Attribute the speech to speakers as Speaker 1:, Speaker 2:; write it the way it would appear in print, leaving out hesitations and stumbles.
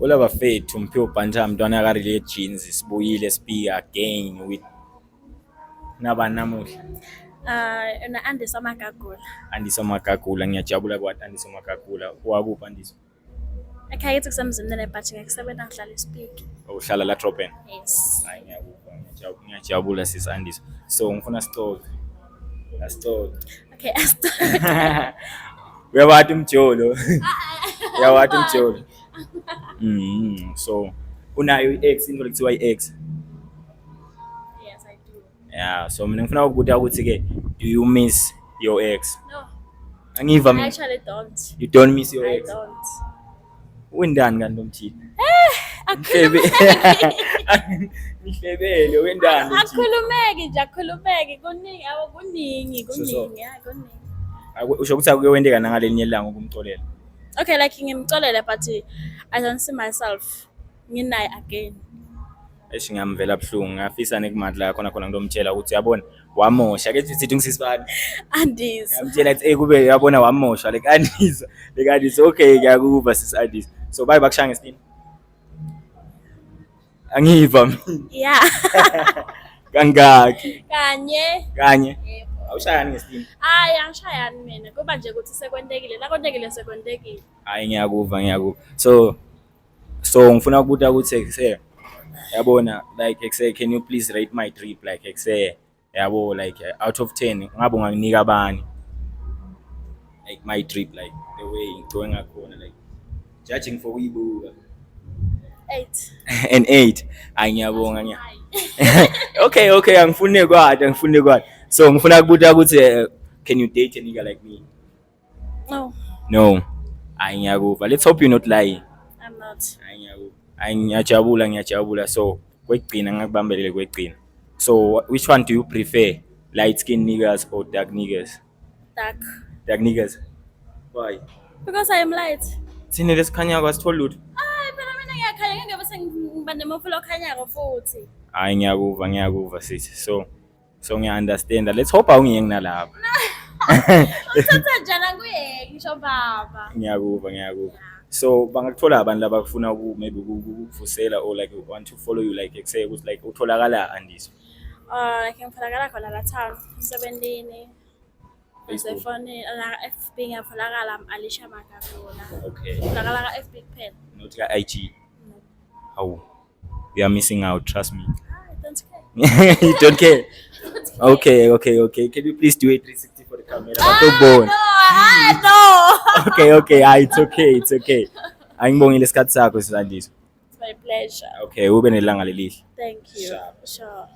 Speaker 1: Olava fethu mphiwe Bantha mntwana ka Relay Jeans sibuyile speak again with nabani namuhla.
Speaker 2: Na Andisa Magagula.
Speaker 1: Andisa Magagula, ngiyajabula kwathi Andisa Magagula. Wakuphi Andisa?
Speaker 2: Ekhaya kithi kusemzimnene but ngikusebenza ngihlala speak.
Speaker 1: Uhlala la Trophen?
Speaker 2: Yes.
Speaker 1: Hayi ngiyajabula sis Andisa. So ngifuna sixoxe. Asixoxe.
Speaker 2: Okay, start.
Speaker 1: Uyawathi umjolo. Uyawathi umjolo. So unayo i-ex into lekuthiwa i-ex?
Speaker 2: Yes, I do.
Speaker 1: Yeah, so mina ngifuna ukubuza ukuthi ke do you miss your ex?
Speaker 2: No,
Speaker 1: Angiva
Speaker 2: I
Speaker 1: mina.
Speaker 2: actually don't.
Speaker 1: You don't miss your
Speaker 2: I
Speaker 1: ex?
Speaker 2: don't.
Speaker 1: Wendani kanti umthini?
Speaker 2: Akhulumeki.
Speaker 1: Ngihlebele wendani umthini?
Speaker 2: Akhulumeki nje akhulumeki kuningi kuningi kuningi.
Speaker 1: Usho ukuthi akuyowendeka nangalenye ilanga ukumxolela.
Speaker 2: Okay, like ngimxolele but I don't see myself nginaye again.
Speaker 1: Eshi ngiyamvela buhlungu ngafisa nekumandla khona ngizomtshela ukuthi yabona wamosha ke sithi ngisisibani.
Speaker 2: Andisa.
Speaker 1: Ngiyamtshela ukuthi kube yabona wamosha like Andisa. Like Andisa okay ngiyakuva sis Andisa. So baye bakushaya ngesini. Angiva mina.
Speaker 2: Yeah.
Speaker 1: Kangaki?
Speaker 2: Kanye.
Speaker 1: Yebo. Awushayani ngesini?
Speaker 2: Hayi angishayani mina kuba nje ukuthi sekwentekile la kontekile sekwentekile.
Speaker 1: Hayi ngiyakuva. So ngifuna ukubuza ukuthi yabona like can you please rate my trip like yabo like out of 10 ngabe unganginika bani like my trip like the way going akhona like judging for Weibo
Speaker 2: 8.
Speaker 1: and 8 ngiyabonga okay angifune kwathi so ngifuna ukubuza ukuthi can you date a nigga like me? No ngiyakuva. Let's hope you're not lying.
Speaker 2: I'm not.
Speaker 1: Ngiyajabula so kwegcina ngakubambelele kwegcina. So which one do you prefer, light skin niggas or dark niggas? Dark niggas. Why?
Speaker 2: Because I am light.
Speaker 1: Thina lesikhanyako asitholi lutho.
Speaker 2: Phela mina ngiyakhanya ngeke bese ngiba nemofulo okhanyako futhi.
Speaker 1: Ngiyakuva sithi. So ngiya-understand. Let's hope awungiye nginalapha.
Speaker 2: Uthatha njana kuye ngisho baba.
Speaker 1: Ngiyakuva. So bangakuthola abantu labafuna maybe ukuvusela or like want to follow you like say ukuthi like utholakala Andisa?
Speaker 2: Like ngitholakala khona la town emsebenzini. Efoni la FB ngiyatholakala Alicia Magagula.
Speaker 1: Okay.
Speaker 2: Ngitholakala ka FB kuphela.
Speaker 1: Not ka IG. How? You are missing out, trust me.
Speaker 2: I don't care.
Speaker 1: You don't care? Okay. Can you please do a 360 for the camera?
Speaker 2: No.
Speaker 1: Okay. It's okay. Angibongile isikhathi sakho Sandisa.
Speaker 2: It's my pleasure.
Speaker 1: Okay, ube nelanga lelihle.
Speaker 2: Thank you.
Speaker 1: Sharp.
Speaker 2: Sure.